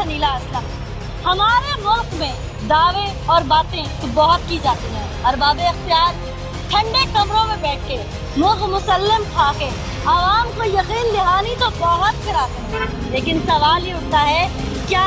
नीला असलम। हमारे मुल्क में दावे और बातें तो बहुत की जाती हैं। अरबाब इख्तियार ठंडे कमरों में बैठ के मुख मुसल्लम खा के आवाम को यकीन दहानी तो बहुत कराते हैं, लेकिन सवाल ये उठता है, क्या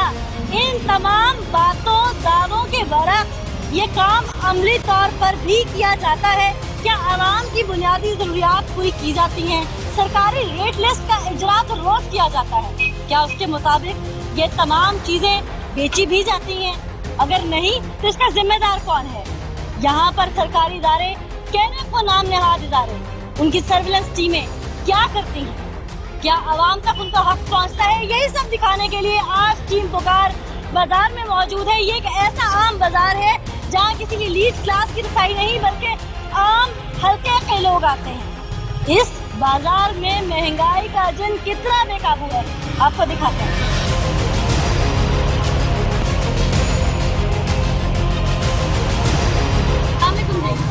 इन तमाम बातों दावों के बरक्स ये काम अमली तौर पर भी किया जाता है? क्या आवाम की बुनियादी जरूरियात पूरी की जाती हैं? सरकारी रेट लिस्ट का इजरा तो रोज किया जाता है, क्या उसके मुताबिक ये तमाम चीजें बेची भी जाती हैं? अगर नहीं तो इसका जिम्मेदार कौन है? यहाँ पर सरकारी इदारे कहने को नाम नहाद इदारे, उनकी सर्विलेंस टीमें क्या करती हैं? क्या आवाम तक उनका हक पहुँचता है? यही सब दिखाने के लिए आज टीम पुकार बाजार में मौजूद है। ये एक ऐसा आम बाजार है जहाँ किसी की लीड क्लास की रसाई नहीं बल्कि आम हल्के के लोग आते हैं। इस बाजार में महंगाई का जिन कितना बेकाबू है, आपको दिखाते हैं।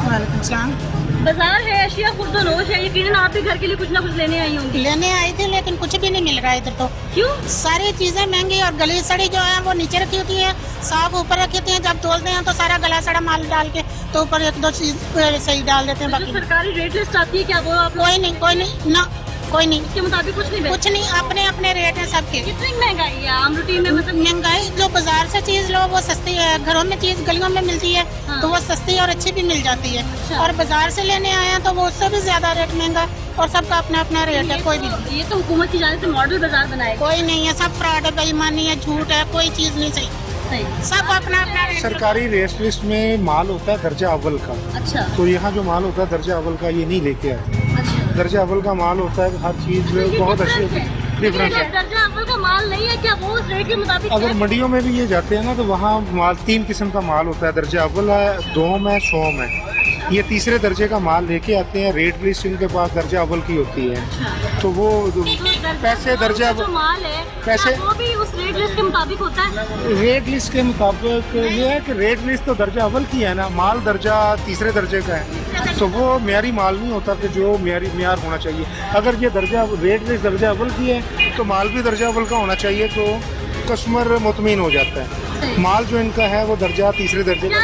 वालेकुम सलाम। बाजार है, अशिया खुर्दोनोश है, यकीनन आप भी घर के लिए कुछ ना कुछ लेने आई होंगी। लेने आई थी लेकिन कुछ भी नहीं मिल रहा है इधर तो। क्यों? सारी चीजें महंगी और गली सड़ी जो है वो नीचे रखी होती है, साफ ऊपर रखी होती है। जब तोलते हैं तो सारा गला सड़ा माल डाल के तो ऊपर एक दो चीज सही डाल देते हैं। बाकी सरकारी रेट लिस्ट आती है क्या वो आप? कोई नहीं ना, कोई नहीं। इसके मुताबिक कुछ नहीं, अपने अपने रेट है सबके। कितनी महंगाई है आम रूटीन में? मतलब महंगाई जो बाजार से चीज लो वो सस्ती है, घरों में चीज गलियों में मिलती है तो वो सस्ती और अच्छी भी मिल जाती है। अच्छा। और बाजार से लेने आए हैं तो वो उससे भी ज्यादा रेट महंगा और सबका अपना अपना रेट है। कोई भी ये तो हुकूमत की जाने से मॉडल बाजार बनाए, कोई नहीं है, सब फ्रॉड है, बेईमानी है, झूठ है, कोई चीज नहीं सही, सब अपना अपना रेट। सरकारी रेट लिस्ट में माल होता है दर्जा अव्वल का। अच्छा। तो यहाँ जो माल होता है दर्जा अव्वल का ये नहीं लेके आए। अच्छा। दर्जा अव्वल का माल होता है, हर चीज बहुत अच्छी डिफरेंस है। दर्जा अव्वल का माल नहीं है क्या वो उस रेट के मुताबिक? अगर मंडियों में भी ये जाते हैं ना तो वहाँ माल 3 किस्म का माल होता है, दर्जा अव्वल है, दोम है, सोम है। ये तीसरे दर्जे का माल लेके आते हैं। रेट लिस्ट इनके पास दर्जा अव्वल की होती है। तो वो पैसे दर्जा जो माल है पैसे वो भी उस रेट लिस्ट के मुताबिक होता है। रेट लिस्ट के मुताबिक ये है कि रेट लिस्ट तो दर्जा अव्वल की है ना, माल दर्जा तीसरे दर्जे का है, तो वो म्यारी माल नहीं होता कि जो म्यार होना चाहिए। अगर ये दर्जा रेट लिस्ट दर्जा अव्वल की है तो माल भी दर्जा अव्वल का होना चाहिए, तो कस्टमर मुतमईन हो जाता है। माल जो इनका है वो दर्जा तीसरे दर्जे का।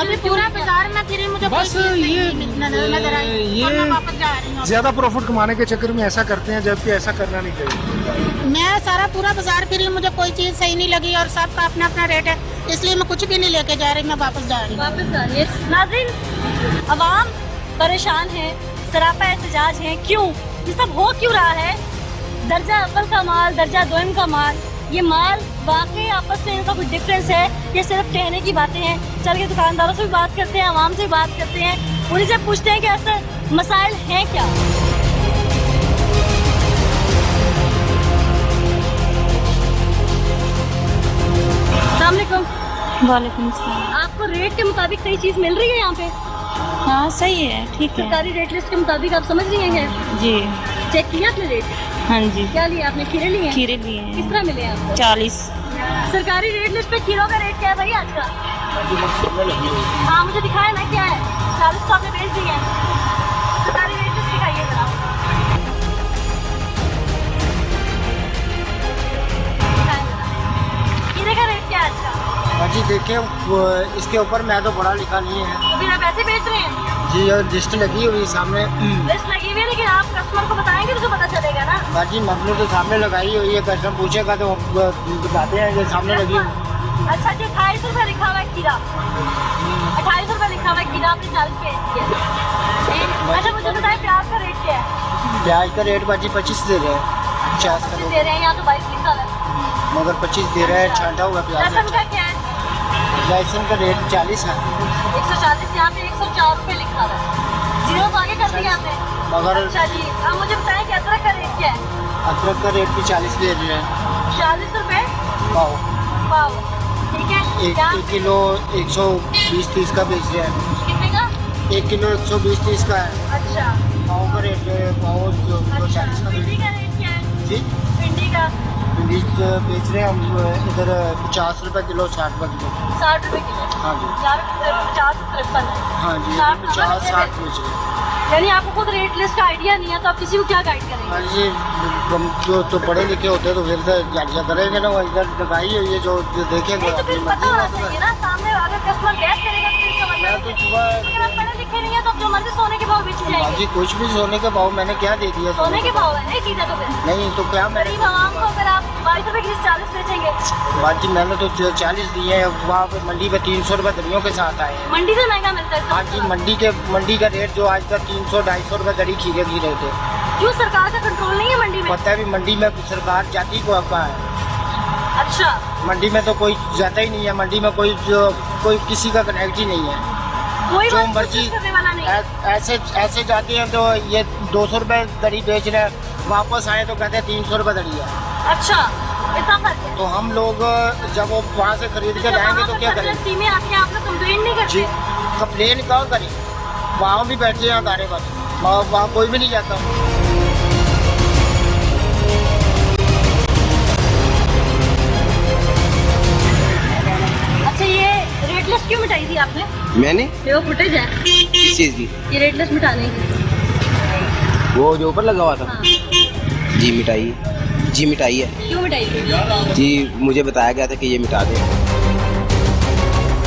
अभी पूरा बाजार में फिर मुझे बस ये ज्यादा प्रॉफिट कमाने के चक्कर में ऐसा करते हैं, जबकि ऐसा करना नहीं चाहिए। मैं सारा पूरा बाजार फिरी, मुझे कोई चीज सही नहीं लगी और सबका अपना अपना रेट है, इसलिए मैं कुछ भी नहीं लेके जा रही, मैं वापस जा रही हूँ। नाज़रीन, अवाम परेशान है, सरापा एहतजाज है। क्यों ये सब हो क्यों रहा है? दर्जा अव्वल का माल, दर्जा दोम का माल, ये माल वाकई आपस में इनका कुछ डिफरेंस है? ये सिर्फ कहने की बातें हैं? चल के दुकानदारों से भी बात करते हैं, आवाम से भी बात करते हैं, उन्हीं से पूछते हैं कि असल मसाइल हैं क्या। अस्सलाम वालेकुम। वालेकुम सलाम। आपको रेट के मुताबिक सही चीज़ मिल रही है यहाँ पे? हाँ सही है, ठीक है। सरकारी रेट लिस्ट के मुताबिक आप समझ रही हैं? जी। चेक किया आपने रेट? हाँ जी। क्या लिया आपने? खीरे लिए हैं? खीरे लिए हैं। किस तरह मिले आपको? 40। सरकारी रेट लिस्ट पे खीरों का रेट क्या है भाई आज का? हाँ मुझे दिखाए ना क्या है। 40 तो आपने बेच दिए हैं। सरकारी रेट लिस्ट दिखाइए जरा। खीरे का रेट क्या है आज का? जी देखिए, इसके ऊपर मैं तो पढ़ा लिखा नहीं है। तो फिर आप ऐसे बेच रहे हैं? जी, और लिस्ट लगी हुई है सामने। लिस्ट लगी हुई है, लेकिन आप कस्टमर को बताएंगे तो पता चलेगा ना। बाजी मसले तो सामने लगाई हुई है, कस्टमर पूछेगा तो बताते हैं कि सामने लगी हुई। अच्छा जी, 28 रुपये लिखा हुआ है खीरा। 28 रुपये लिखा हुआ है खीरा, आपने 40 बेच दिया। अच्छा मुझे बताएं प्याज का रेट क्या है? प्याज का रेट बाजी 25 दे रहे हैं, 50 का दे रहे हैं, यहाँ तो 22 लिखा हुआ है, मगर 25 दे रहे हैं। छांटा हुआ प्याज। लहसुन का क्या है? लहसुन का रेट 40 है। 140, यहाँ पे 104 रुपये लिखा हुआ है। जीरो तो आगे कर दिया आपने। मगर अच्छा जी, अब मुझे बताएं कि अदरक का रेट क्या है? अदरक का रेट भी 40 दे रहे हैं। 40 रुपये पाव। पाव, ठीक है। एक किलो 120-30 का बेच रहे हैं। कितने का? 1 किलो 120-30 का है। अच्छा। पाव का रेट पाव 40 का भिंडी का रेट क्या है? जी, भिंडी का बीज बेच रहे हैं हम इधर 50 रुपये किलो, 60 रुपये किलो। 60 रुपये किलो। हाँ जी। 50 53 हाँ जी, 60 50-60 बेच रहे हैं। यानी आपको खुद रेट लिस्ट का आइडिया नहीं है तो आप किसी को क्या गाइड करेंगे? हाँ जी, हम जो तो पढ़े लिखे होते तो फिर जांचा करेंगे ना, वो इधर लगाई हुई है जो देखेंगे नहीं तो अपनी फिर मर्जी पता होना का। चाहिए ना, सामने अगर कस्टमर गैस करेगा तो इसका मतलब मैं तो सुबह अगर आप पढ़े लिखे नहीं है तो जो मर्जी सोने के भाव बेच हाँ जाएंगे। जी, कुछ भी सोने के भाव मैंने क्या दे दिया? सोने के भाव है नहीं चीजें तो फिर नहीं तो क्या मैंने गरीब आवाम को अगर आप 22 रुपए की 40 बेचेंगे, बात जी मैंने तो 40 दिए हैं, वहाँ पे मंडी पे 300 रुपये दरियों के साथ आए हैं। मंडी से महंगा मिलता है। हाँ जी, मंडी का रेट जो आज तक 300-250 रुपये दरी खीरे की रहे थे। क्यों सरकार का कंट्रोल नहीं है मंडी में? पता है भी मंडी में सरकार जाती को आपका है, अच्छा मंडी में तो कोई जाता ही नहीं है, मंडी में कोई किसी का कनेक्ट ही नहीं है। कोई जो बात मर्जी करने वाला नहीं है। ऐसे जाते हैं तो ये 200 रुपये दरी बेच रहे हैं, वापस आए तो कहते हैं 300 रुपये दरी है। अच्छा इतना फर्क है। तो हम लोग जब वो वहाँ से खरीद के लाएंगे तो क्या करेंगे? में आके आप लोग कंप्लेन नहीं जी, करते? कंप्लेन कहाँ करें? वहाँ भी बैठे हैं गाड़े पर, वहाँ कोई भी नहीं जाता। अच्छा ये रेट लिस्ट क्यों मिटाई थी आपने? मैंने ये वो फुटेज है किस चीज़ की? ये रेट लिस्ट मिटाने की। वो जो ऊपर लगा हुआ था। हाँ। जी मिटाई, जी मिटाई है क्यों मिटाई थी? जी, मुझे बताया गया था कि ये मिटा दें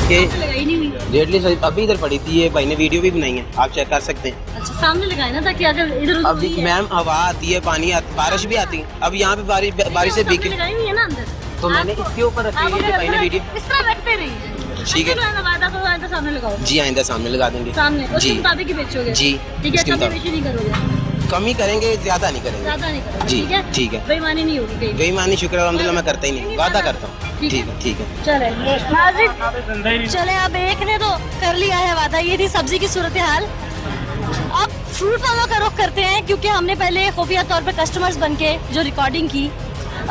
कि लगाई नहीं हुई। रेट लिस्ट अभी इधर पड़ी थी, ये भाई ने वीडियो भी बनाई है, आप चेक कर सकते हैं। अच्छा सामने लगाए ना ताकि अगर इधर उधर अभी हुई है। मैम हवा आती है, पानी बारिश भी आती है, अब यहाँ पे बारिश से सामने भीगे लगाई हुई है ना अंदर। तो मैंने आपको- इसके ऊपर रखी आप है, ये अगर भाई ने वीडियो। इस तरह रखते रहिए। ठीक है। अच्छा, तो वादा तो आइंदा सामने लगाओ। जी आइंदा सामने लगा देंगे। सामने उसके जी मुताबिक ही बेचोगे। जी, ठीक है, उसके कभी मुताबिक। बेची नहीं करोगे, कमी करेंगे, ज्यादा नहीं करेंगे। ज्यादा नहीं करोगे। जी, ठीक है, ठीक है। बेईमानी नहीं होगी कहीं। बेईमानी शुक्र अल्हम्दुलिल्लाह मैं करता ही नहीं, वादा करता हूँ। ठीक है। ठीक है। चले नाज़रीन, चले अब एक ने तो कर लिया है वादा। ये थी सब्जी की सूरत हाल। अब फ्रूट वालों का रुख करते हैं, क्योंकि हमने पहले खुफिया तौर पे कस्टमर्स बन के जो रिकॉर्डिंग की,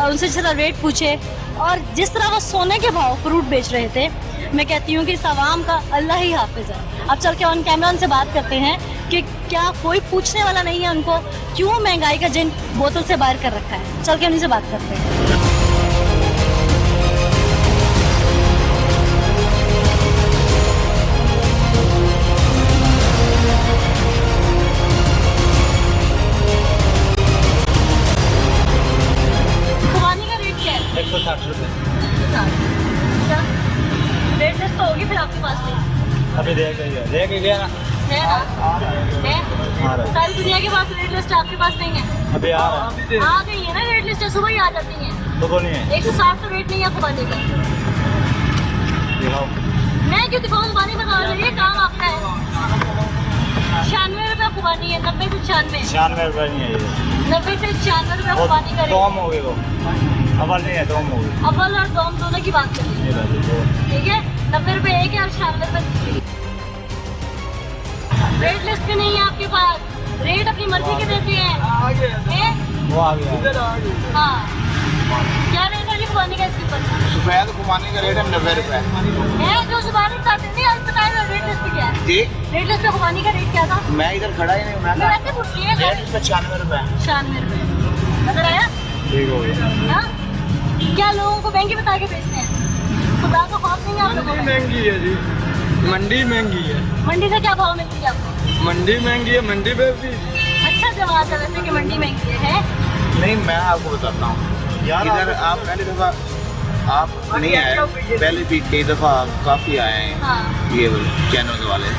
उनसे जिस तरह रेट पूछे और जिस तरह वो सोने के भाव फ्रूट बेच रहे थे, मैं कहती हूँ कि इस आवाम का अल्लाह ही हाफिज है। अब चल के ऑन कैमरा उनसे बात करते हैं कि क्या कोई पूछने वाला नहीं है उनको, क्यों महंगाई का जिन बोतल से बाहर कर रखा है। चल के उन्हीं से बात करते हैं। खुबानी का रेट क्या है? 160 रुपये। अच्छा, रेट लिस्ट तो होगी फिर आपके पास में? अभी दे के गया ना। है ना? है? सारी दुनिया के पास रेट लिस्ट आपके पास नहीं है? अभी आ रहा है। आ गई है ना रेट लिस्ट, सुबह ही आ जाती है। तो नहीं है। 160 तो रेट नहीं है खुबानी का। मैं क्यों दिखाऊं? खुबानी बता रही है, काम आपका है। 96 रुपये खुबानी है, 90 से 96। 96 रुपये नहीं है ये। 90 से 96 रुपये खुबानी का रेट। डोम हो गई वो, अव्वल नहीं है, डोम हो गई। अव्वल और दोम दोनों की बात करें, ये लो। ठीक है? 90 रुपये एक है और 96 रुपये दूसरी। रेट लिस्ट भी नहीं है आपके पास, रेट अपनी मर्जी के देते हैं। वो आ गया। हाँ, क्या रेट है जी खुबानी का इसके ऊपर? सफेद खुबानी का रेट है 90 रुपये। है जो जुबानी बताते नहीं, आज बताए रेट लिस्ट क्या है? जी, रेट लिस्ट में खुबानी का रेट क्या था? मैं इधर खड़ा ही नहीं हूँ। मैं वैसे पूछ रही है। रेट इसका 96 रुपये। 96 रुपये नजर आया? ठीक हो गया। हाँ? क्या लोगों को महंगी बता के बेचते हैं? खुदा का खौफ नहीं है आप लोगों को? महंगी है जी, मंडी महंगी है। मंडी से क्या भाव मिलती है आपको? मंडी महंगी है, मंडी पे भी अच्छा जवाब है वैसे कि मंडी महंगी है। नहीं, मैं आपको बताता हूँ इधर आप पहली दफ़ा आप नहीं आए, पहले भी कई दफ़ा काफ़ी आए हैं हाँ। ये चैनल वाले।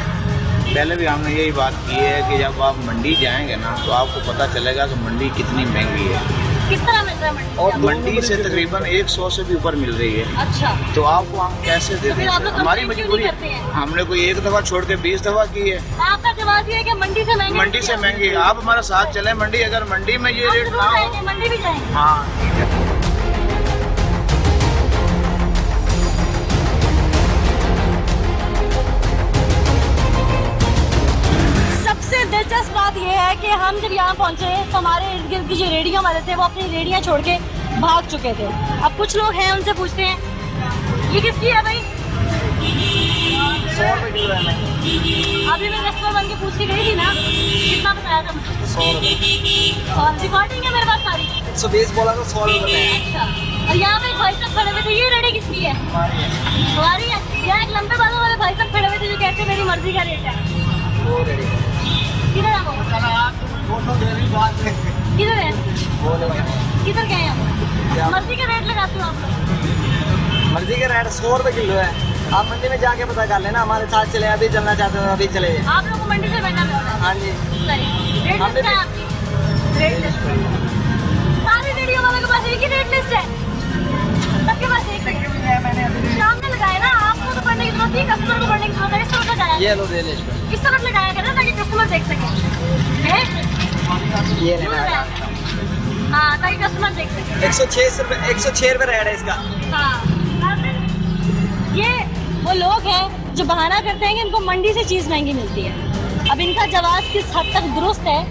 पहले भी हमने यही बात की है कि जब आप मंडी जाएंगे ना तो आपको पता चलेगा कि मंडी कितनी महंगी है, किस तरह मिल रहा है मंडी? और मंडी से तकरीबन 100 से भी ऊपर मिल रही है। अच्छा, तो आपको हम कैसे दे तो फिर दें? आप लोग हमारी complaint क्यों मजबूरी नहीं करते हैं? हमने कोई एक दफ़ा छोड़ के 20 दफ़ा की है। आपका जवाब ये है कि मंडी से महंगी मंडी से महंगी है। आप हमारे साथ चले मंडी, अगर मंडी में ये हम रेट जरूर ना हो। जाएंगे, मंडी भी जाएंगे। हाँ ठीक है। सबसे दिलचस्प बात यह है कि हम जब यहाँ पहुँचे तो हमारे इर्द गिर्द की जो रेडियों वाले थे वो अपनी रेडियाँ छोड़ के भाग चुके थे। अब कुछ लोग हैं उनसे पूछते हैं ये किसकी है भाई? अभी मैं कस्टमर बन के पूछ के गई थी ना, कितना बताया था मुझे? 100 रुपये। और रिकॉर्डिंग है मेरे पास सारी। 120 बोला तो 100 रुपये। अच्छा, और यहाँ पे एक भाई साहब खड़े हुए थे, ये रेडी किसकी है? हमारी है। यहाँ एक लंबे बालों वाले भाई साहब खड़े हुए थे जो कहते हैं मेरी मर्जी का रेट है। वो रेडी। किधर है वो? किधर है? किधर गए हम? मर्जी का रेट लगाते हो आप लोग? मर्जी का रेट 100 रुपए किलो है। आप मंडी में जाके पता कर लेना, हमारे साथ चले, अभी चलना चाहते हो अभी चले। आप लोग को मंडी से बैठना पड़ेगा। हाँ जी। सही। रेट लिस्ट है आपकी? Rate list. सारी वीडियो वालों के पास एक ही रेट लिस्ट है। सबके पास एक ही है। मैंने सामने लगाया ना, आपको तो पढ़ने की जरूरत नहीं, कस्टमर को पढ़ने की जरूरत है। इस तरफ लगाया। ये लो दे ले इसको। इस तरफ लगाया करें ताकि कस्टमर देख सके। है? ये लेना है। हाँ, ताकि कस्टमर देख सके। 106 रुपए रेट है इसका। हाँ। ये वो लोग हैं जो बहाना करते हैं कि इनको मंडी से चीज़ महंगी मिलती है। अब इनका जवाब किस हद तक दुरुस्त है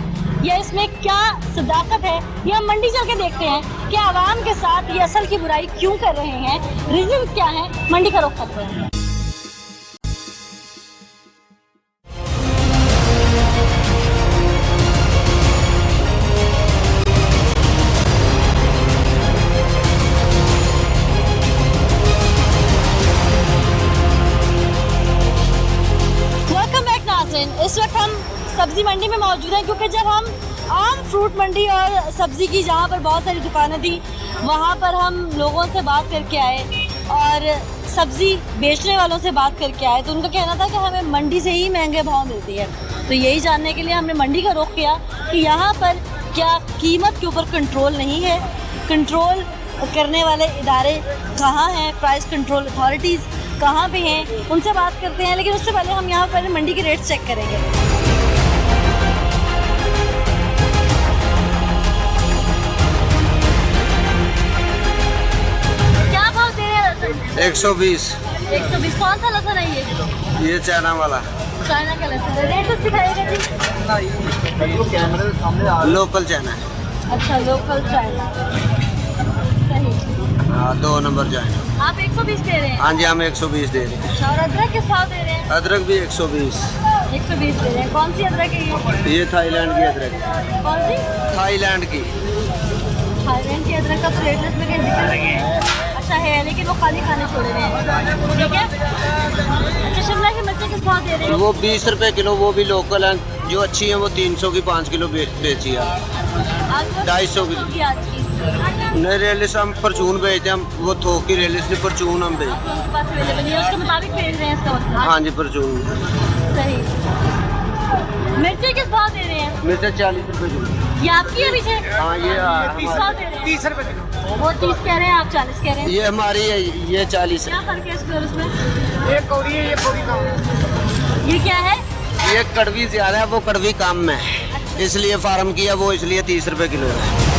या इसमें क्या सदाकत है, ये हम मंडी चल के देखते हैं कि आवाम के साथ ये असल की बुराई क्यों कर रहे हैं, रीजंस क्या हैं, मंडी का रुख करते हैं। इस वक्त हम सब्जी मंडी में मौजूद हैं क्योंकि जब हम आम फ्रूट मंडी और सब्जी की जहाँ पर बहुत सारी दुकानें थी वहाँ पर हम लोगों से बात करके आए और सब्जी बेचने वालों से बात करके आए तो उनका कहना था कि हमें मंडी से ही महंगे भाव मिलती है। तो यही जानने के लिए हमने मंडी का रुख किया कि यहाँ पर क्या कीमत के ऊपर कंट्रोल नहीं है, कंट्रोल करने वाले इदारे कहाँ हैं, प्राइस कंट्रोल अथॉरिटीज़ कहाँ पे हैं, उनसे बात करते हैं। लेकिन उससे पहले हम यहाँ पहले मंडी के रेट्स चेक करेंगे। क्या भाव दे रहे हैं लहसुन? 120। 120। कौन सा लहसुन है ये चाइना वाला, चाइना का लहसुन है। रेट उसकी दिखाइएगा जी। लोकल चाइना है। अच्छा, लोकल चाइना। सही। हाँ, 2 नंबर चाइना। आप 120 दे रहे हैं? हाँ जी, हम 120 दे रहे हैं। अच्छा, और अदरक किस भाव दे रहे हैं? अदरक भी 120। 120 दे रहे हैं। कौन सी अदरक है ये थाईलैंड की अदरक। कौन सी? थाईलैंड की। थाईलैंड की अदरक का तो रेट लिस्ट में कहीं जिक्र नहीं है। अच्छा है, लेकिन वो खाली खाने छोड़े हुए हैं। ठीक है। अच्छा, शिमला की मिर्ची किस भाव दे रहे हैं? वो 20 रुपए किलो, वो भी लोकल हैं। जो अच्छी हैं वो 300 की 5 किलो बेची है। 250 की। नहीं, रेलिस हम परचून बेचते हैं, हम वो थोक की रेलिस नहीं, परचून हम बेचते हैं। आपके पास अवेलेबल है, उसके मुताबिक भेज रहे हैं इसका मतलब। हाँ जी, परचून। सही। मिर्ची किस भाव दे रहे हैं? मिर्चा 40 रुपए किलो। ये आपकी है पीछे? हाँ, ये 30 भाव दे रहे हैं। 30 रुपए किलो। वो 30 कह रहे हैं, आप 40 कह रहे हैं। ये हमारी है, ये 40 है। क्या फर्क है इसमें और उसमें? ये कौड़ी है, ये कौड़ी कम है। ये क्या है? ये कड़वी ज्यादा है, वो कड़वी कम है, इसलिए फार्म किया, वो इसलिए 30 रुपए किलो है।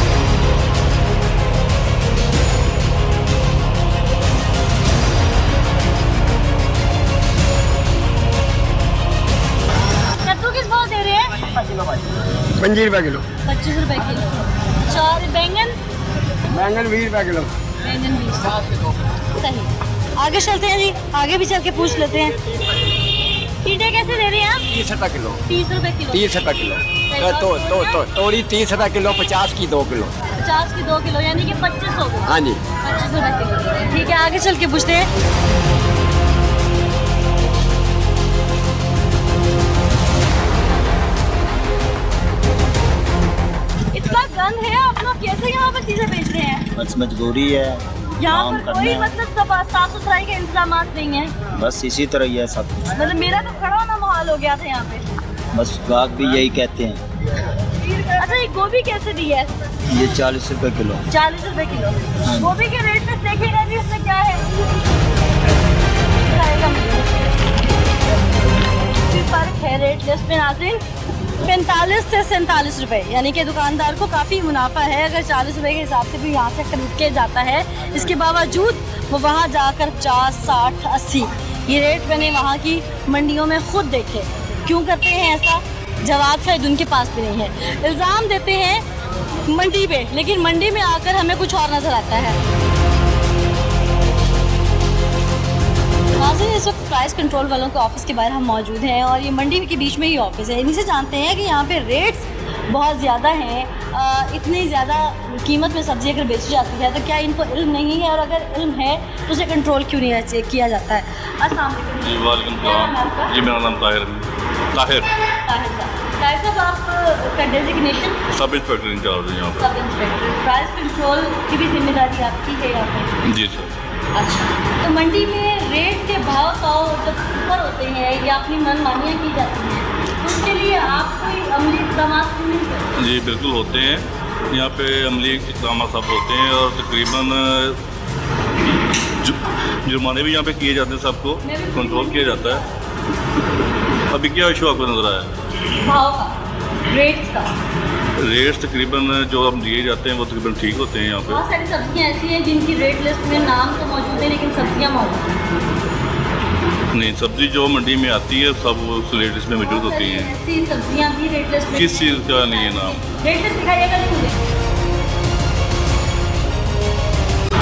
कद्दू किस भाव दे रहे हैं? 25 रुपए किलो। 25 रुपए किलो। और बैंगन? बैंगन 20 रुपए किलो। बैंगन 20। सही। आगे चलते हैं जी, आगे भी चल के पूछ लेते हैं। टींडे कैसे दे रहे हैं आप? 30 रुपए किलो। 30 रुपए किलो। 30 रुपए किलो। तोड़ी 30 रुपए किलो, 50 की 2 किलो। 50 की 2 किलो यानी कि 25 हो गए। हाँ जी। 25 रुपए किलो। ठीक है, आगे चल के पूछते हैं। इतना गंद है, आप लोग कैसे यहाँ पर चीजें बेच रहे हैं? बस मजबूरी है, यहाँ काम पर करना कोई है। मतलब साफ सुथराई के इंतजाम नहीं है। बस इसी तरह ही है सब कुछ। मतलब मेरा तो खड़ा होना माहौल हो गया था यहाँ पे। बस गाहक भी यही कहते हैं। अच्छा, ये गोभी कैसे दी है? ये 40 रुपए किलो। 40 रुपए किलो। हाँ। गोभी के रेट में देखिएगा जी, इसमें क्या है? फर्क है रेट लिस्ट में नाज़रीन। 45 से 47 रुपए, यानी कि दुकानदार को काफ़ी मुनाफा है अगर 40 रुपए के हिसाब से भी यहाँ से खरीद के जाता है। इसके बावजूद वो वहाँ जाकर 50, 60, 80 ये रेट मैंने वहाँ की मंडियों में खुद देखे। क्यों करते हैं ऐसा? जवाब शायद उनके पास भी नहीं है। इल्ज़ाम देते हैं मंडी पे, लेकिन मंडी में आकर हमें कुछ और नज़र आता है। नाज़रीन, इस वक्त प्राइस कंट्रोल वालों के ऑफिस के बाहर हम मौजूद हैं और ये मंडी के बीच में ही ऑफिस है। इन्हीं से जानते हैं कि यहाँ पे रेट्स बहुत ज़्यादा हैं। इतनी ज़्यादा कीमत में सब्ज़ी अगर बेची जाती है तो क्या इनको इल्म नहीं है, और अगर इल्म है तो उसे कंट्रोल क्यों नहीं किया जाता है? अस्सलाम वालेकुम। जी वालेकुम सलाम। जी मेरा नाम ताहिर है। ताहिर ताहिर साहब, आपका डेजिग्नेशन? सब इंस्पेक्टर इंचार्ज है यहाँ सब इंस्पेक्टर। प्राइस कंट्रोल की भी जिम्मेदारी आपकी है यहाँ पे? पे। जी सर। अच्छा, तो मंडी में रेट के भाव जब ऊपर होते हैं या अपनी मनमानियाँ की जाती हैं तो उसके लिए आप कोई अमली इक़दाम नहीं करते? जी बिल्कुल होते हैं, यहाँ पे अमली इक़दाम सब होते हैं और तकरीबन जुर्माने भी यहाँ पे किए जाते हैं, सबको कंट्रोल किया जाता है। अभी क्या इशू आपको नज़र आया? भाव का, रेट्स का? रेट्स तकरीबन जो हम दिए जाते हैं वो तकरीबन ठीक होते हैं यहाँ पे। बहुत सारी सब्जियाँ ऐसी हैं जिनकी रेट लिस्ट में नाम तो मौजूद है लेकिन सब्जियाँ मौजूद हैं नहीं, सब्जी जो मंडी में आती है सब उस रेट लिस्ट में मौजूद होती हैं। ऐसी सब्जियाँ भी रेट लिस्ट में? किस चीज़ का नहीं है नाम? रेट लिस्ट दिखाइएगा नहीं मुझे।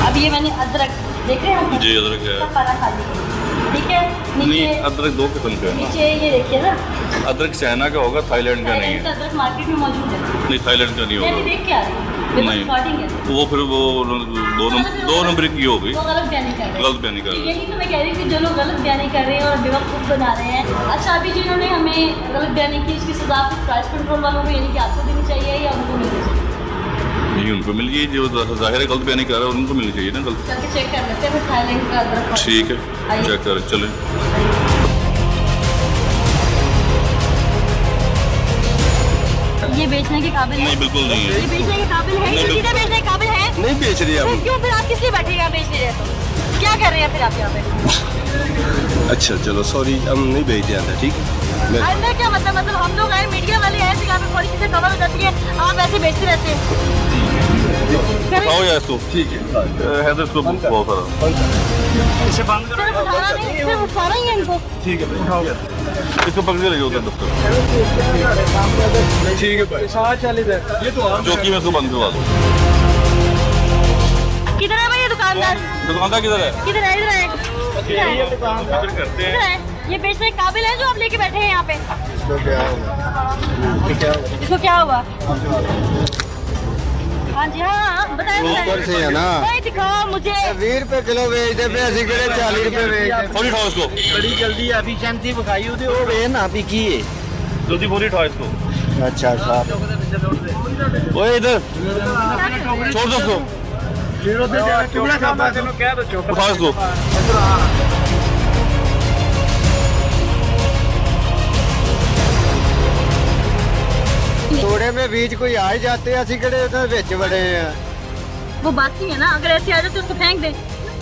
अब ये मैंने अदरक देख रहे हैं? जी अदरक है। सारा खाली है, ठीक है। नहीं, अदरक दो किस्म का है ना। नीचे ये देखिए ना, अदरक चाइना का होगा, थाईलैंड का नहीं है। अदरक मार्केट में मौजूद है? नहीं, थाईलैंड का नहीं मैं होगा। भी देख के आ रही हूँ, नहीं, स्टार्टिंग है वो फिर वो दो नंबर की होगी। वो गलत बयानी कर रहे हैं। गलत बयानी कर रहे हैं। यही तो मैं कह रही हूँ कि जो लोग गलत बयानी कर रहे हैं और बेवकूफ़ बना रहे हैं। अच्छा, अभी जिन्होंने हमें गलत बयानी की उसकी सज़ा आपको प्राइस कंट्रोल वालों को यानी कि आपको देनी चाहिए या उनको मिलनी चाहिए? नहीं, उनको मिल गई, जो ज़ाहिर है गलत बयानी कर रहा है उनको मिलनी चाहिए ना। गलत करके चेक कर लेते हैं फिर थाईलैंड का अदरक। ठीक है, चेक करें, चलें। ये बेचने के काबिल है? नहीं, बिल्कुल नहीं है। ये बेचने के काबिल है? ये चीज़ें बेचने के काबिल है? नहीं बेच रही तो क्यों फिर आप किस लिए बैठे यहाँ बेच नहीं रहे? तो क्या कर रहे हैं फिर आप यहाँ पे? अच्छा चलो सॉरी, हम नहीं भेज दिया था, ठीक है। अंदर क्या मतलब हम लोग आए, मीडिया वाले आए थे, यहाँ पे थोड़ी चीज़ें कवर हो जाती है, आप ऐसे बेचते रहते हैं। उठाओ या इसको, ठीक है तो इसको बहुत सारा इसे बंद करो। सिर्फ उठाना नहीं, सिर्फ उठाना ही है इनको। ठीक है, उठाओ इसको पकड़ के ले जाओ दफ्तर। ठीक है भाई, साथ चले जाए। ये तो चौकी में इसको बंद करवा दो। किधर है भाई ये दुकानदार? दुकानदार किधर है? किधर है? इधर है। ये दुकान करते इधर है। ये बेचने के काबिल है जो आप लेके बैठे हैं यहाँ पे? इसको क्या हुआ? हाँ जी, हाँ बताएं। ऊपर से है ना। नहीं दिखाओ मुझे। 20 रुपए किलो बेचते पे, असि किहड़े 40 रुपए बेचते। थोड़ी उठाओ इसको, बड़ी जल्दी एफिशिएंसी दिखाई ਉਹਦੇ वो वे ना भी की है। जल्दी पूरी उठाओ इसको। अच्छा अच्छा, ओए इधर छोड़ दो इसको, ਫਿਰ ਉਹਦੇ ਜਿਹੜਾ ਚੁਗਲਾ ਖਾਂਦਾ ਤੈਨੂੰ ਕਹਿ ਦੋ ਚੁੱਪ। उठाओ इसको। थोड़े में बीच कोई आ ही जाते, असि किहड़े ਉਹਦੇ ਵਿੱਚ बड़े हैं। वो बात नहीं है ना, अगर ऐसे आ जाते उसको फेंक दे।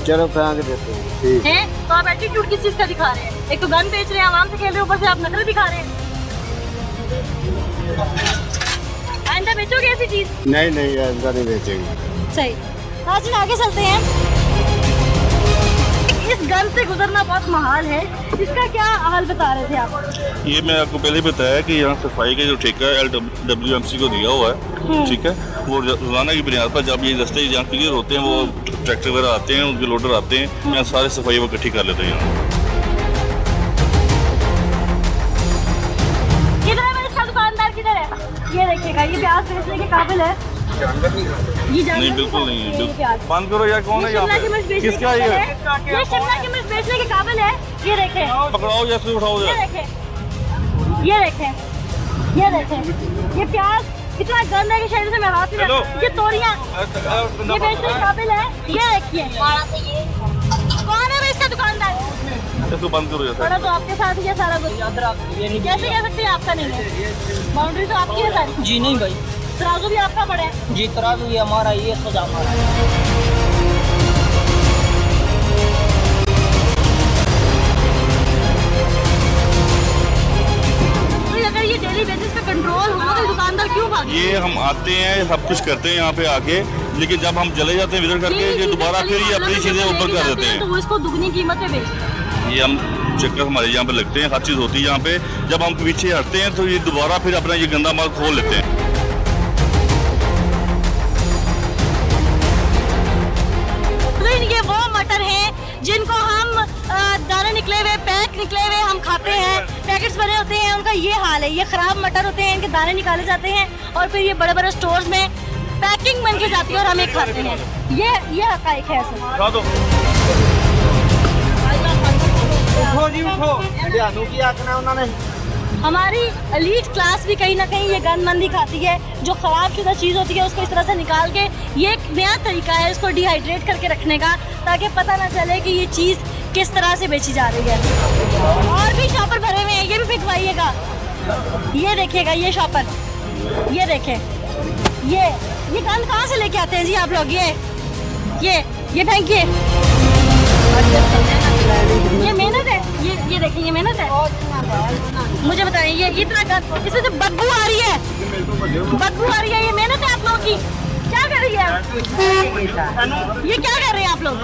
चलो फेंक देते हैं, ठीक हैं तो आप एटीट्यूड किस चीज का दिखा रहे हैं? एक तो गन बेच रहे हैं, आवाम से खेल रहे हैं, ऊपर से आप नकल दिखा रहे हैं। आइंदा बेचोगे ऐसी चीज? नहीं नहीं, ऐसा नहीं बेचेंगे। सही। आज आगे चलते हैं। इस गन से गुजरना बहुत महाल है, इसका क्या हाल बता रहे थे आप? ये मैं आपको पहले बताया कि यहाँ सफाई का जो ठेका है LWMC को दिया हुआ है, ठीक है। वो रोजाना की बुनियाद पर जब ये रास्ते जहाँ क्लियर होते हैं वो ट्रैक्टर वगैरह आते हैं, उनके लोडर आते हैं, यहाँ सारे सफाई वो इकट्ठी कर लेते हैं यहाँ। किधर है इसका दुकानदार? किधर है? ये देखिएगा, ये प्याज बेचने के काबिल है? ये जानवर नहीं, बिल्कुल नहीं है। प्याज बंद करो यार, कौन है यहाँ पे? किसका ये? ये शिमला की मिर्च बेचने के काबिल है? ये देखें, पकड़ाओ या इसको उठाओ ये यार। देखें, ये देखें, ये देखें, ये प्याज इतना गंदा है कि शायद से मैं हाथ में ये तोरियां ये बेचने के काबिल है? ये देखिए, कौन है भाई इसका दुकानदार? इसको बंद करो यार। बड़ा तो आपके साथ ही है सारा कुछ। कैसे कह सकते हैं आपका नहीं है? बाउंड्री तो आपकी है सारी। जी नहीं भाई, तराजू भी आपका पड़ा है? जी तराजू ये हमारा, ये सजा हमारा। तो अगर ये डेली बेसिस पे कंट्रोल हो तो दुकानदार क्यों भागे? ये हम आते हैं, सब कुछ करते हैं यहाँ पे आके, लेकिन जब हम चले जाते हैं विजिट करके, ये दोबारा फिर ये अपनी चीजें ऊपर कर देते हैं। तो वो इसको दुगनी कीमत पे बेचते हैं। ये हम चक्कर हमारे यहाँ पे लगते हैं, हर चीज़ होती है यहाँ पे। जब हम पीछे हटते हैं तो ये दोबारा फिर अपना ये गंदा माल खोल लेते हैं। ये वो मटर हैं जिनको हम दाने निकले हुए, पैक निकले हुए हम खाते हैं, पैकेट्स बने होते हैं, उनका ये हाल है। ये खराब मटर होते हैं, इनके दाने निकाले जाते हैं और फिर ये बड़े बड़े स्टोर्स में पैकिंग बन के जाती है और हम एक खाते हैं। ये हकाइक है सर। उठो जी उठो, हरियाणू की आखना उन्होंने हमारी एलीट क्लास भी कहीं ना कहीं ये गंदमंदी खाती है। जो ख़राब शुदा चीज़ होती है उसको इस तरह से निकाल के, ये एक नया तरीका है इसको डिहाइड्रेट करके रखने का, ताकि पता ना चले कि ये चीज़ किस तरह से बेची जा रही है। और भी शॉपर भरे हुए हैं, ये भी बिकवाइएगा। ये देखिएगा, ये शॉपर, ये देखें, ये गंद कहाँ से लेके आते हैं जी आप लोग? ये फेंकिए। ये मेहनत है, ये देखिए, ये मेहनत है। मुझे बताएं, ये इतना गंद, इसमें से बदबू आ रही है, ये मेहनत है आप लोगों की। क्या कर रही है ये क्या कर रहे हैं आप लोग?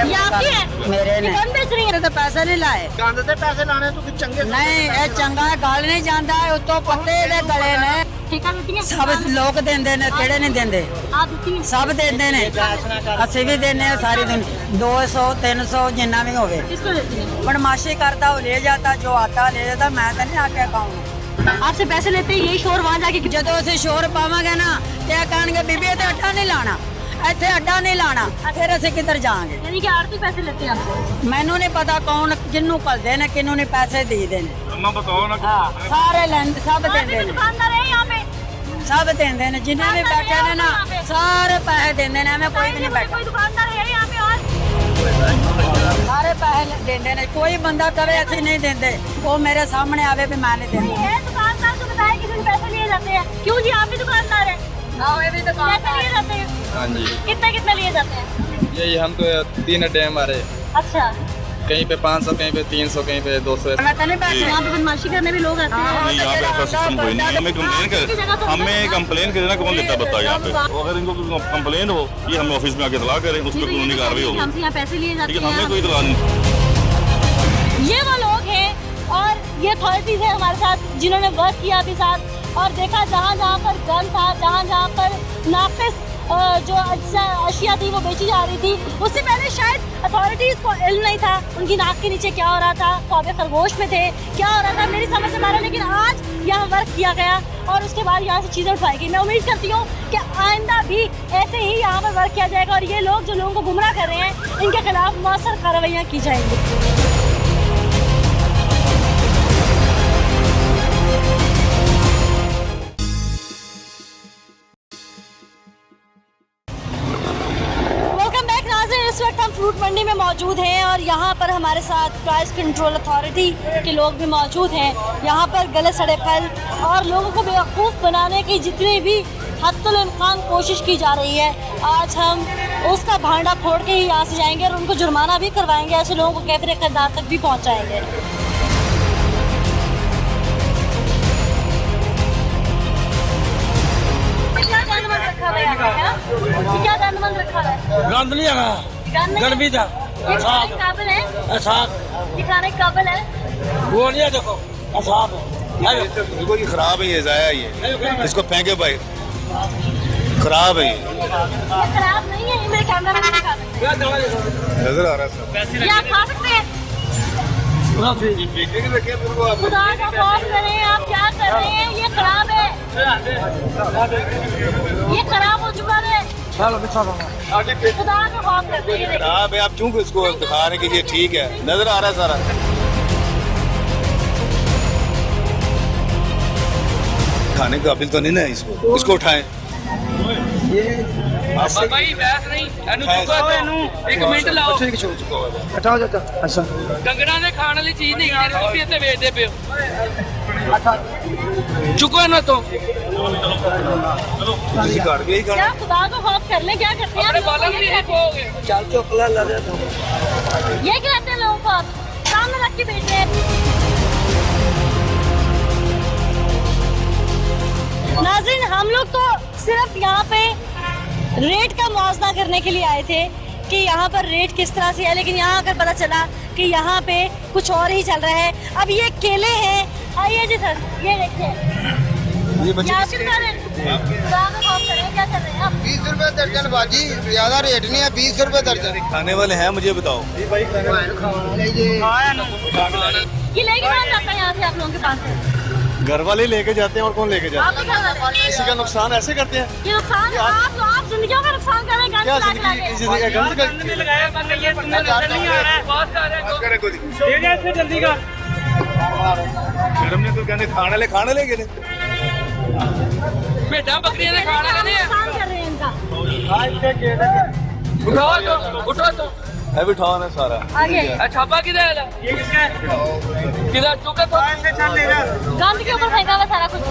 ये आपकी है? मेरे ने गंद बेच रही है तो पैसे नहीं लाए। गंद से पैसे लाने तो चंगे नहीं, ये चंगा गल नहीं जाता है, उतो पत्ते दे गले ने ठेका देती है सब लोग देंदे ने, केड़े नहीं देंदे? आप देती हैं? सब देंदे ने, असि भी देने सारी दुनिया। 200 300 जिन्ना भी होवे। किसको देती है? बदमाशी करता वो ले जाता, जो आता ले जाता। मैं तो नहीं आके कहूँ आपसे पैसे लेते हैं, यही शोर वहाँ जाके जो असी शोर पावांगे ना ते कहणगे बीबी इत्थे अड्डा नहीं लाना, इत्थे अड्डा नहीं लाना, फिर असी किधर जाएंगे? यानी कि आरती पैसे लेते हैं आपसे? मैनू नहीं पता कौन किन्नू घलदे ने, किन्नू नहीं पैसे दीदे ने। बताओ ना। हाँ, सारे लेंदे, सब देंदे ने, दुकानदार है यहाँ पे, सब देंदे ने, जिन्ने भी बैठे ने ना सारे पैसे देंदे ने। हमें कोई भी नहीं बैठा, कोई दुकानदार है यहाँ पे? और सारे पैसे देंदे ने। कोई बंदा कहे ऐसे नहीं देंदे, वो मेरे सामने आवे भी मैं नहीं देंदी। है दुकानदार तो बताया किसी से पैसे लिए जाते हैं। क्यों जी, आप भी दुकानदार हैं? पैसे लिए जाते हैं? हाँ जी। कितने लिए जाते हैं? यही हम तो 3 अड्डे हमारे, अच्छा, कहीं पे 500, कहीं पे 300, कहीं पे 200। यहाँ पे बदमाशी करने भी लोग आते हैं। नहीं, यहाँ पे ऐसा सिस्टम कोई नहीं है। हमें कंप्लेन करे ना, कौन देता बताओ यहाँ पे? अगर इनको कंप्लेन हो, ये हम ऑफिस में आके इतला करें, उस पर कानूनी कार्रवाई होगी। हमसे यहाँ पैसे लिए जाते लेकिन हैं। हमें कोई इतला नहीं। ये वो लोग हैं और ये अथॉरिटीज़ है हमारे साथ, जिन्होंने वर्क किया अभी साथ, और देखा जहाँ पर गन था, जहाँ पर नाक़िस जो अशिया थी वो बेची जा रही थी। उससे पहले शायद अथॉरिटीज़ को इल्म नहीं था उनकी नाक के नीचे क्या हो रहा था, ख्वाब खरगोश में थे, क्या हो रहा था मेरी समझ से बाहर। लेकिन आज यहाँ वर्क किया गया और उसके बाद यहाँ से चीज़ें उठाई गई। मैं उम्मीद करती हूँ कि आइंदा भी ऐसे ही यहाँ पर वर्क किया जाएगा और ये लोग जो लोगों को गुमराह कर रहे हैं, इनके खिलाफ मौसर कार्रवाइयाँ की जाएंगी। इस वक्त हम फ्रूट मंडी में मौजूद हैं और यहाँ पर हमारे साथ प्राइस कंट्रोल अथॉरिटी के लोग भी मौजूद हैं। यहाँ पर गले सड़े फल और लोगों को बेवकूफ़ बनाने की जितनी भी हद्दुल इम्कान कोशिश की जा रही है, आज हम उसका भांडा फोड़ के ही यहाँ से जाएंगे और उनको जुर्माना भी करवाएंगे। ऐसे लोगों को कैफरे किरदार तक भी पहुँचाएंगे। क्या गंदमंद रखा हुआ है? क्या गंदमंद रखा हुआ है? गंद नहीं है, गर्मी था। खाने के काबिल है? ये खाने के काबिल है? वो नहीं है, देखो साफ है। बिल्कुल खराब है, ये जाया ये, इसको फेंके भाई, खराब है ये। खराब नहीं है, ये मेरे कैमरा में दिखा नजर आ रहा है। ये आप खा सकते हैं? खुदा का खौफ करें, आप क्या कर रहे हैं? ये खराब है, ये खराब हो चुका है। खुदा का खौफ करते हैं। खराब है, आप क्यों इसको दिखा रहे हैं कि ये ठीक है? नजर आ रहा है सारा। खाने का काबिल तो नहीं ना इसको उठाएं। भाई बहस नहीं, एक मिनट लाओ। हटाओ जाता। अच्छा, डंगरा ने खाने वाली चीज नहीं है, ਤੁਸੀਂ ਇੱਥੇ ਵੇਚਦੇ ਪਿਓ। चुको ना तो ਤੁਸੀਂ ਘਰ ਵੀ ਇਹੀ ਖਾਣਾ। क्या खुदा का खौफ कर ले, क्या करते हैं? चल चोकला ला दे। ये क्या कहते हैं लोगों को? आप सामने रख के बेच रहे हैं। नाज़रीन, हम लोग तो सिर्फ यहाँ पे रेट का मुआवजा करने के लिए आए थे कि यहाँ पर रेट किस तरह से है, लेकिन यहाँ आकर पता चला कि यहाँ पे कुछ और ही चल रहा है। अब ये केले हैं, आइए जी सर, ये देखिए, ये बच्चे क्या चल रहा है? क्या कर रहे हैं आप? 20 रुपए दर्जन बाजी, ज्यादा रेट नहीं है, 20 रुपए दर्जन। खाने वाले हैं, मुझे बताओ। ये लेके कौन जाता है यहाँ से आप लोगों के पास से? घर वाले लेके जाते हैं, और कौन लेके जाते हैं? किसी का नुकसान ऐसे करते हैं। ये नुकसान आप जिंदगियों का नुकसान कर रहे हैं। क्या जिंदगी गंद लगाया, ये तुम्हें नजर नहीं आ रहा है। बहुत सारे जल्दी का मैडम ने तो कहने खाने ले गए भेड़ा बकरियां ने खाना कहने नुकसान कर रहे हैं इनका। उठाओ तो उठो तो है बिठान है सारा आगे छापा किधर है? ये किसका है? किधर चुका तो गंद के ऊपर फेंका हुआ सारा कुछ।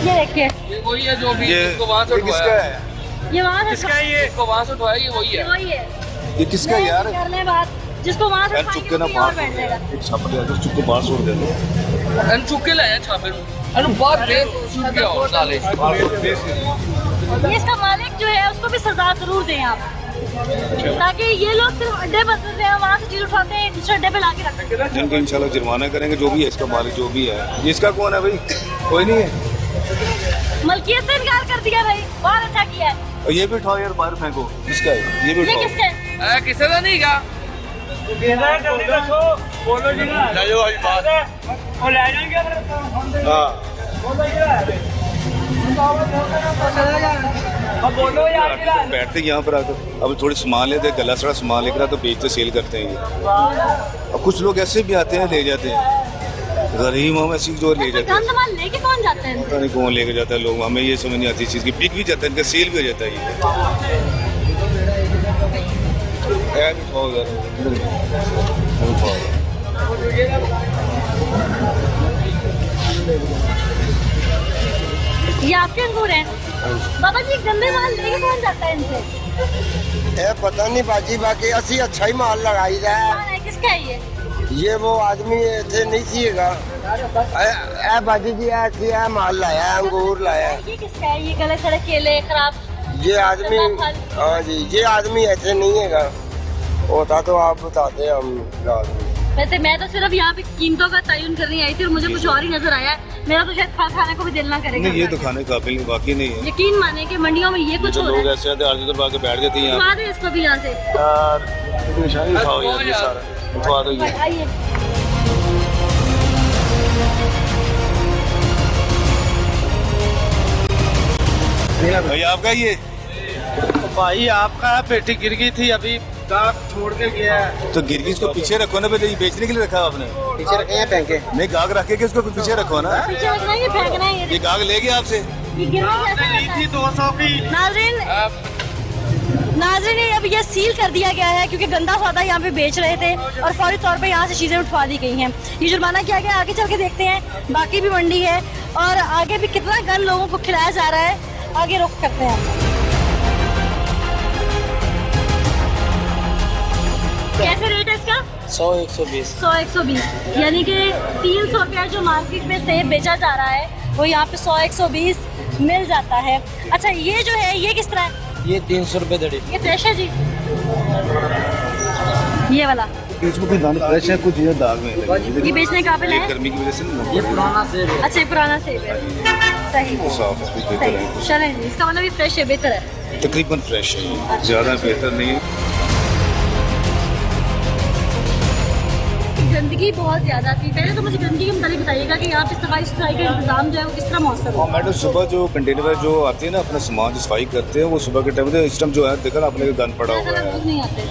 ये देखिए, ये वही है जो भी ये इसको वहां से किसका उठवाया। है? ये वहाँ से किसका है ये? इसको वहां से उठवाया, ये वही ये है। वही है। ये किसका नहीं, यार कर ले बात, जिसको वहाँ से यार उठाएंगे चुपके ना वो और बैठ जाएगा। एक छाप दिया तो चुपके बाहर छोड़ दे दो अन चुके लाया छापे में। अन बहुत देर सूख गया और साले। ये इसका मालिक जो है उसको भी सजा जरूर दें आप, ताकि ये लोग सिर्फ अड्डे बदलते हैं, वहाँ से चीज उठाते हैं, दूसरे अड्डे पे लाके रखते हैं। जिनको इंशाल्लाह जुर्माना करेंगे, जो भी है इसका मालिक जो भी है। ये इसका कौन है भाई? कोई नहीं है। मलकियत से इनकार कर दिया भाई, बहुत अच्छा किया है। और ये भी उठाओ यार, बाहर फेंको। किसका है ये भी ये उठाओ। किसका है? किसी का नहीं का बोलो जी ना ले जाओ अभी बात। वो ले जाएंगे हाँ बोलो यार बैठते यहाँ पर आकर अब थोड़ी सामान लेते, गला सड़ा सामान लेकर तो बेचते सेल करते हैं ये। अब कुछ लोग ऐसे भी आते हैं ले जाते हैं, गरीब हम ऐसी जो ले जाते हैं। गंद माल लेके कौन जाते हैं? पता नहीं कौन लेके जाता है लोग, हमें ये समझ नहीं आती चीज़ की। बिक भी जाता है, इनका सेल भी हो जाता है ये। उठाओ यार, उठाओ। ये आपके अंगूर हैं बाबा जी, गंदे माल लेके कौन जाता है इनसे? पता नहीं बाजी, बाकी असि अच्छा ही माल लगाई कौन है, किसका है ये वो आदमी थे नहीं सीएगा। ए बाजी जी ऐसी है माल लाया है, अंगूर लाया है। ये किसका है? ये गले सड़े केले खराब। ये आदमी, हाँ जी, ये आदमी ऐसे नहीं है। होता तो आप बताते हम। वैसे मैं तो सिर्फ यहाँ पे कीमतों का तयन करने आई थी और मुझे कुछ और ही नजर आया। मेरा तो शायद फल खाने को भी दिल ना करेगा। नहीं, ये तो खाने काबिल बाकी नहीं है। यकीन माने कि मंडियों में ये कुछ हो रहा लोग है। ऐसे आते आगे उधर आके बैठ जाते हैं उठवा दे इसको भी यहाँ से। यार निशानी उठाओ यार, ये सारा उठवा दो ये। आइए भाई आपका ये भाई आपका पेटी गिर गई थी, अभी गाहक छोड़ के गया है। तो गिरगी इसको पीछे रखो ना, पहले ये बेचने के लिए रखा आपने? पीछे रखे हैं फेंके। नहीं, गाहक रख के इसको पीछे रखो ना। पीछे रखना है, ये फेंकना है। ये गाहक ले गया आपसे? ये गिरना कैसे रहता है? 200 की। नाज़रीन अब ये सील कर दिया गया है क्योंकि गंदा सौदा यहाँ पे बेच रहे थे और फौरी तौर पे यहाँ से चीज़ें उठवा दी गई हैं। ये जुर्माना किया गया। आगे चल के देखते हैं, बाकी भी मंडी है और आगे भी कितना गंद लोगों को खिलाया जा रहा है। आगे रुख करते हैं। कैसे रेट है इसका? 100-120। 100-120 यानी कि 300 रुपया जो मार्केट में सेब बेचा जा रहा है वो यहाँ पे 100-120 मिल जाता है। अच्छा, ये जो है ये किस तरह है? ये 300 रुपए दड़ी। ये फ्रेश है जी? ये वाला इसमें कोई दाना फ्रेश है, कुछ ये दाग में लगी। ये बेचने के काबिल है? गर्मी की वजह से ये पुराना सेब है। अच्छा, ये पुराना सेब है। सही साफ है, बेहतर सही। है। चलें जी, इसका मतलब ये फ्रेश है, बेहतर है। तकरीबन फ्रेश है, ज़्यादा बेहतर नहीं है। गंदगी बहुत ज्यादा थी। पहले तो मुझे गंदगी के मुताबिक बताइएगा कि यहाँ पे सफाई सुथराई का इंतजाम जो है वो किस तरह मौसम है? मैडम सुबह जो कंटेनर जो आते हैं ना अपना सामान जो सफाई करते हैं, वो सुबह के टाइम इस टाइम जो है देखा ना आपने गंद पड़ा हुआ है। रोज नहीं आते,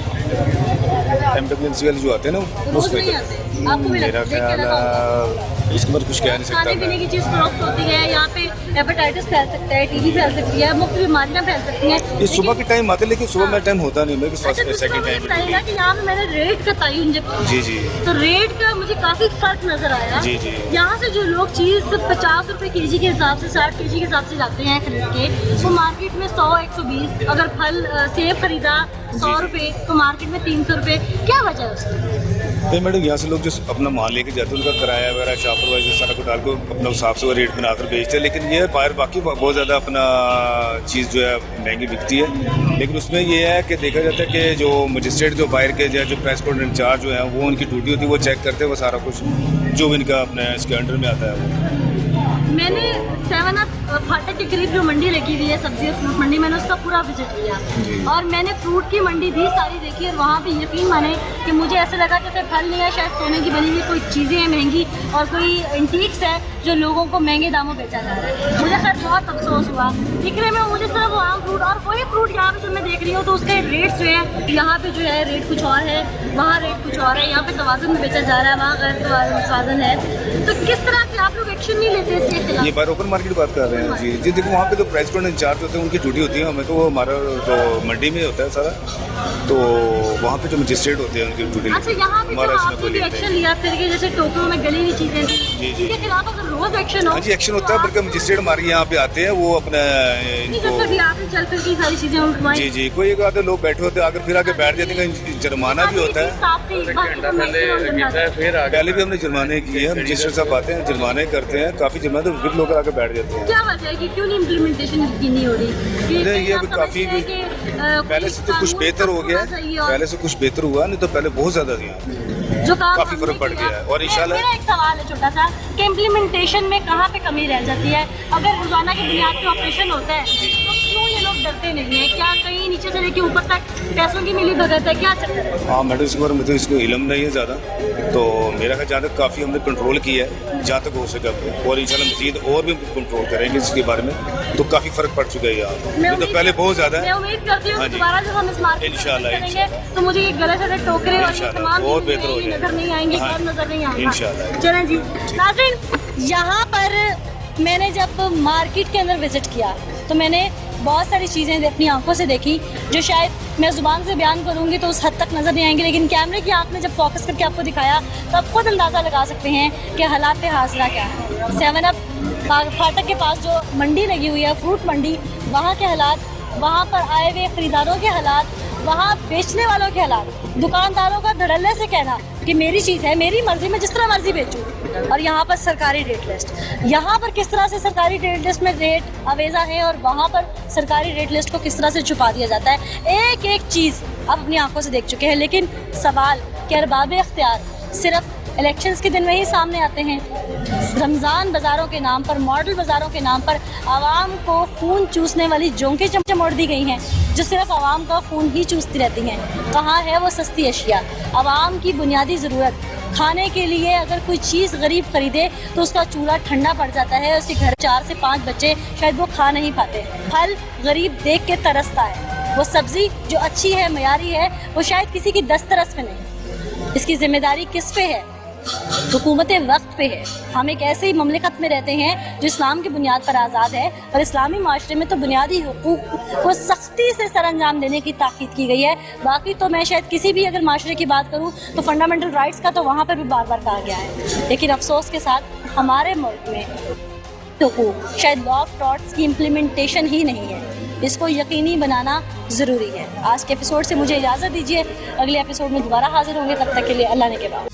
एमडब्ल्यूएमसी वाले जो आते हैं ना रोज उसमें नहीं आते। आपको भी मेरा देख के ख्याल लगा होगा। है इसके बाद कुछ कह नहीं सकता खाने पीने की मैं। चीज क्रॉप होती है यहाँ पे, हेपेटाइटिस फैल सकता है, टीबी फैल सकती है, मुख्य बीमारियाँ फैल सकती हैं। ये सुबह के टाइम आते हैं, लेकिन सुबह में टाइम होता नहीं, मेरे अच्छा, दूसरा सेकंड मुझे टाइम बताइएगा कि यहाँ पे मैंने रेट का तयन जब किया, जी जी तो रेट का मुझे काफी फर्क नजर आया। जी, जी। यहाँ से जो लोग चीज 50 रुपए केजी के हिसाब से, 60 केजी के हिसाब से जाते हैं खरीद के, वो मार्केट में 100-120। अगर फल सेब खरीदा 100 रुपए तो मार्केट में 300 रुपए। क्या वजह है उसकी? तो मैडम यहाँ से लोग जो अपना माल लेके जाते हैं उनका किराया वगैरह शॉपर वाइज सारा को डाल को अपना हिसाब से रेट बनाकर बेचते हैं। लेकिन ये बाहर बाकी बहुत ज़्यादा अपना चीज़ जो है महंगी बिकती है। लेकिन उसमें ये है कि देखा जाता है कि जो मजिस्ट्रेट जो बाहर के जो प्रेस कोर्ट इंचार्ज जो है वो उनकी ड्यूटी होती है, वो चेक करते हैं वो सारा कुछ जो इनका अपने इसके अंडर में आता है वो। मैंने 7 अप फाटक फाटक के करीब जो मंडी लगी हुई है सब्जी और फ्रूट मंडी, मैंने उसका पूरा विजिट किया और मैंने फ्रूट की मंडी भी सारी देखी और वहाँ पे यकीन माने कि मुझे ऐसा लगा जैसे फल नहीं है, शायद सोने की बनी हुई कोई चीज़ें हैं महंगी और कोई एंटीक्स है जो लोगों को महंगे दामों बेचा जा रहा है। मुझे खैर बहुत अफसोस हुआ। दिखने में मुझे सिर्फ वो आम फ्रूट और वही फ्रूट यहाँ पे जब मैं देख रही हूँ तो उसके रेट्स जो है यहाँ पे जो है रेट कुछ और है, वहाँ रेट कुछ और है, यहाँ पे तवाज़ुन में बेचा जा रहा है, वहाँ गैर तवाज़ुन है। तो किस तरह से आप लोग एक्शन नहीं लेते इसके खिलाफ? ये बार ओपन मार्केट बात कर रहे हैं जी जी। देखो वहाँ पे तो प्राइस कंट्रोल इंचार्ज होते हैं, उनकी ड्यूटी होती है, हमें तो वो हमारा तो मंडी में होता है सारा, तो वहाँ पे जो मजिस्ट्रेट होते हैं उनकी ड्यूटी। अच्छा, यहाँ पे जो आपने भी एक्शन लिया फिर के जैसे टोकरों में गली हुई चीजें थी, इनके खिलाफ अगर रोज एक्शन हो? हाँ जी, एक्शन होता है, बल्कि मजिस्ट्रेट हमारे यहाँ पे आते हैं, वो अपना आपने चल फिर की सारी चीजें उठवाई। जी जी, कोई एक आधे लोग बैठे होते हैं, आगे फिर आगे बैठ जाते हैं, जुर्माना भी होता है। पहले भी हमने जुर्माने किए हैं, मजिस्ट्रेट साहब आते हैं, जुर्माने करते हैं, काफी जुर्माने, तो फिर लोग आके बैठ जाते हैं। क्या वजह है कि क्यों नहीं इम्प्लीमेंटेशन नहीं हो रही? ये काफी पहले से तो कुछ बेहतर हो गया, पहले से कुछ बेहतर हुआ, नहीं तो पहले बहुत ज्यादा थी, जो काम काफी फर्क पड़ गया है। और इंशाल्लाह मेरा एक सवाल है छोटा सा कि इम्प्लीमेंटेशन में कहाँ पे कमी रह जाती है? अगर रोजाना की बुनियाद पे ऑपरेशन होता है तो क्यों ये लोग डरते नहीं है? क्या कहीं नीचे से लेके ऊपर तक पैसों की मिली भगत है, क्या चक्कर है? हाँ मैडम, इस बार मुझे इसको इल्म नहीं है ज़्यादा, तो मेरा ख्याल जहाँ तक काफ़ी हमने कंट्रोल किया है जहाँ तक हो सके, और इंशाल्लाह मज़ीद और भी कंट्रोल करेंगे इसके बारे में, तो काफ़ी फ़र्क पड़ चुका है यहाँ, ये तो पहले बहुत ज़्यादा है। मैं उम्मीद करती हूँ दोबारा जब हम इस मार्केट में करेंगे तो मुझे ये गले से टोकरे और ये तमाम और बेहतर हो जाएगा, नजर नहीं आएंगे, नजर नहीं आएंगे इंशाल्लाह। चलें जी नाज़रीन, यहाँ पर मैंने जब मार्केट के अंदर विजिट किया तो मैंने बहुत सारी चीज़ें अपनी आंखों से देखी जो शायद मैं ज़ुबान से बयान करूँगी तो उस हद तक नज़र नहीं आएंगी, लेकिन कैमरे की आंख में जब फोकस करके आपको दिखाया तो आप खुद अंदाज़ा लगा सकते हैं कि हालात हाज़िरा क्या है। 7up फाटक के पास जो मंडी लगी हुई है, फ्रूट मंडी, वहाँ के हालात, वहाँ पर आए हुए ख़रीदारों के हालात, वहाँ बेचने वालों के हालात, दुकानदारों का धड़ल्ले से कहना कि मेरी चीज़ है, मेरी मर्ज़ी, मैं जिस तरह मर्ज़ी बेचूँ, और यहाँ पर सरकारी रेट लिस्ट, यहाँ पर किस तरह से सरकारी रेट लिस्ट में रेट अवेज़ा है और वहाँ पर सरकारी रेट लिस्ट को किस तरह से छुपा दिया जाता है। एक एक चीज़ आप अपनी आंखों से देख चुके हैं, लेकिन सवाल कि अरबाब इख्तियार सिर्फ इलेक्शंस के दिन में ही सामने आते हैं। रमज़ान बाज़ारों के नाम पर, मॉडल बाज़ारों के नाम पर आवाम को खून चूसने वाली जोंकें चमचमोड़ दी गई हैं जो सिर्फ आवाम का खून ही चूसती रहती हैं। कहाँ है वो सस्ती अशिया? आवाम की बुनियादी ज़रूरत खाने के लिए अगर कोई चीज़ गरीब ख़रीदे तो उसका चूल्हा ठंडा पड़ जाता है, उसके घर 4 से 5 बच्चे शायद वो खा नहीं पाते। फल गरीब देख के तरसता है, वो सब्ज़ी जो अच्छी है, मयारी है, वो शायद किसी की दस्तरस में नहीं। इसकी जिम्मेदारी किस पे है? हुकूमत वक्त पे है। हम एक ऐसे ही ममलिकत में रहते हैं जो इस्लाम की बुनियाद पर आज़ाद है, और इस्लामी माशरे में तो बुनियादी हुकूक को सख्ती से सरअंजाम देने की ताकीद की गई है। बाकी तो मैं शायद किसी भी अगर माशरे की बात करूँ तो फंडामेंटल राइट्स का तो वहाँ पर भी बार बार कहा गया है, लेकिन अफसोस के साथ हमारे मुल्क में हुकूक, शायद लॉ ऑफ टॉर्ट्स की इम्प्लीमेंटेशन ही नहीं है। इसको यकीनी बनाना ज़रूरी है। आज के एपिसोड से मुझे इजाज़त दीजिए, अगले एपिसोड में दोबारा हाजिर होंगे, तब तक के लिए अल्लाह ने के बाद।